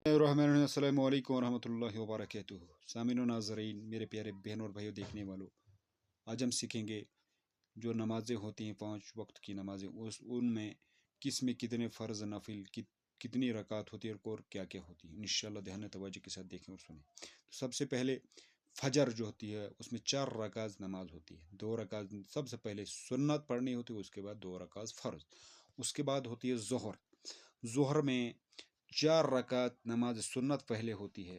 अस्सलाम वालेकुम रहमतुल्लाहि व बरकातुहू। सामिन व नाज़रीन, मेरे प्यारे बहन और भाइयों देखने वालों, आज हम सीखेंगे जो नमाज़ें होती हैं 5 वक्त की नमाज़ें, उनमें किस में कितने फ़र्ज़ नफिल कितनी रकात होती है और क्या क्या होती है। इंशाअल्लाह ध्यान तवज्जो के साथ देखें और सुनें। तो सबसे पहले फजर जो होती है उसमें 4 रकात नमाज होती है। 2 रकात सबसे पहले सुन्नत पढ़नी होती है, उसके बाद 2 रकात फ़र्ज। उसके बाद होती है ज़ोहर। ज़ोहर में 4 रकात नमाज सुन्नत पहले होती है,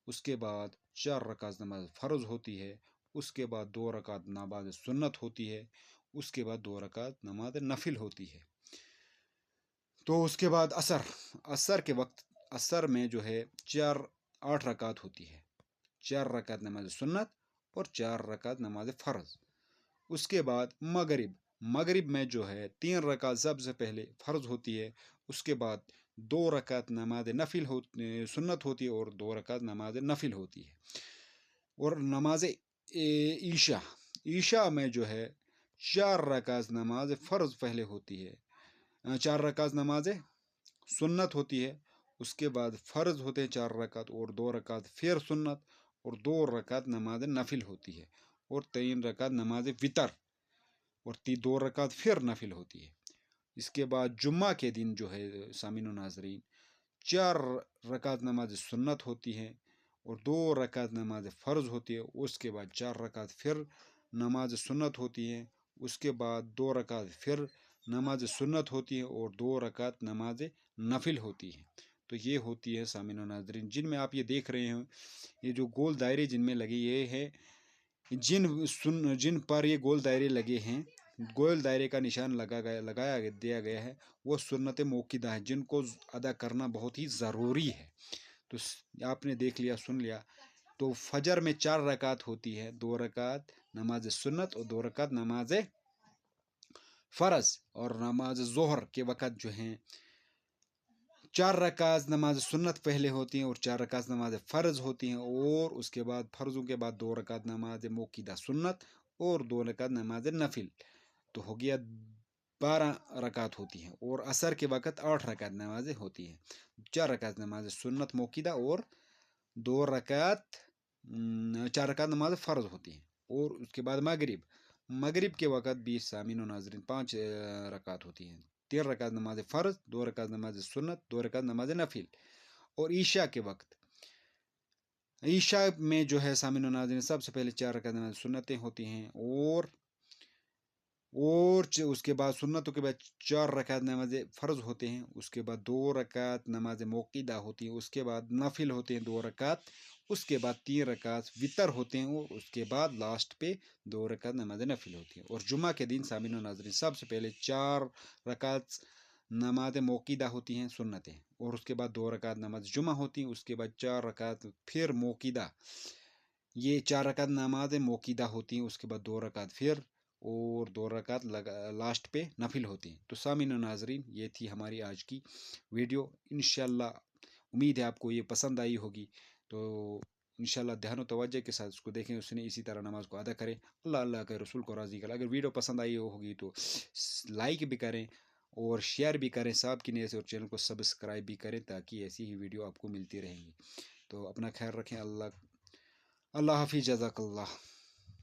उसके बाद 4 रकात नमाज फ़र्ज होती है, उसके बाद 2 रकात नमाज सुन्नत होती है, उसके बाद 2 रकात नमाज नफिल होती है। तो उसके बाद असर के वक्त असर में जो है 8 रकात होती है। 4 रकात नमाज सुन्नत और 4 रकात नमाज फ़र्ज। उसके बाद मगरिब में जो है 3 रकात सबसे पहले फ़र्ज होती है, उसके बाद 2 रकात नमाज नफिल हो सुन्नत होती है और 2 रकात नमाज नफिल होती है। और नमाज ईशा ईशा में जो है 4 रकात नमाज फ़र्ज पहले होती है, 4 रकात नमाज सुन्नत होती है, उसके बाद फ़र्ज होते हैं 4 रकात और 2 रकात फिर सुन्नत और 2 रकात नमाज नफिल होती है और 3 रकात नमाज वितर और 2 रकात फिर नफिल होती है। इसके बाद जुम्मा के दिन जो है सामिन नाजरीन 4 रकात नमाज सुन्नत होती है और 2 रकात नमाज फ़र्ज होती है। उसके बाद 4 रकात फिर नमाज सुन्नत होती है, उसके बाद 2 रकात फिर नमाज सुन्नत होती है और 2 रकात नमाज नफिल होती है। तो ये होती है सामिन नाजरीन, जिनमें आप ये देख रहे हैं, ये जो गोल दायरे जिनमें लगे ये है, जिन पर ये गोल दायरे लगे हैं, गोल दायरे का निशान लगाया दिया गया है, वो सुन्नत मौक़िदा है जिनको अदा करना बहुत ही ज़रूरी है। तो आपने देख लिया, सुन लिया। तो फजर में 4 रकात होती है, 2 रकात नमाज सुन्नत और 2 रकात नमाज फ़र्ज। और नमाज ज़ोहर के वक़्त जो हैं 4 रकात नमाज सुन्नत पहले होती हैं और 4 रकात नमाज फ़र्ज होती हैं और उसके बाद फ़र्ज़ों के बाद 2 रकात नमाज मौक़िदा सुन्नत और 2 रकात नमाज नफिल। तो हो गया 12 रकात होती हैं। और असर के वक़्त 8 रकात नमाजें होती हैं, 4 रकात नमाज सुन्नत मौक़िदा और 2 रकात 4 रकात नमाज फ़र्ज होती हैं। और उसके बाद मगरिब के वक़्त भी सामिन व नाज़रीन 5 रकात होती हैं। 3 रकात नमाज फ़र्ज, 2 रकात नमाज सुन्नत, 2 रकात नमाज नफिल। और ईशा के वक़्त ईशा में जो है सामिन व नाज़रीन सबसे पहले 4 रकात नमाज सुन्नतें होती हैं और उसके बाद सुन्नतों के बाद 4 रकात नमाज फ़र्ज होते हैं, उसके बाद 2 रकात नमाज मौक़िदा होती है, उसके बाद नफिल होते हैं 2 रकात, उसके बाद 3 रकात वितर होते हैं और उसके बाद लास्ट पे 2 रकात नमाज नफिल होती है। और जुम्मा के दिन सामिन व नाज़रीन सबसे पहले 4 रकात नमाज मौक़िदा होती हैं सुन्नतें और उसके बाद 2 रकात नमाज जुम्मा होती हैं, उसके बाद 4 रकात फिर मौक़िदा, ये 4 रकात नमाज मौक़िदा होती हैं, उसके बाद 2 रकात फिर और 2 रकात लास्ट पे नफिल होती हैं। तो सामिन व नाज़रीन, ये थी हमारी आज की वीडियो। इंशाल्लाह उम्मीद है आपको ये पसंद आई होगी। तो इंशाल्लाह ध्यान व तवज्जो के साथ उसको देखें, उसने इसी तरह नमाज को अदा करें। अल्लाह के रसूल को राज़ी करें। अगर वीडियो पसंद आई होगी तो लाइक भी करें और शेयर भी करें साहब की नीयत से, और चैनल को सब्सक्राइब भी करें ताकि ऐसी ही वीडियो आपको मिलती रहेंगी। तो अपना ख्याल रखें। अल्लाह हाफ़िज़, जज़ाकल्लाह।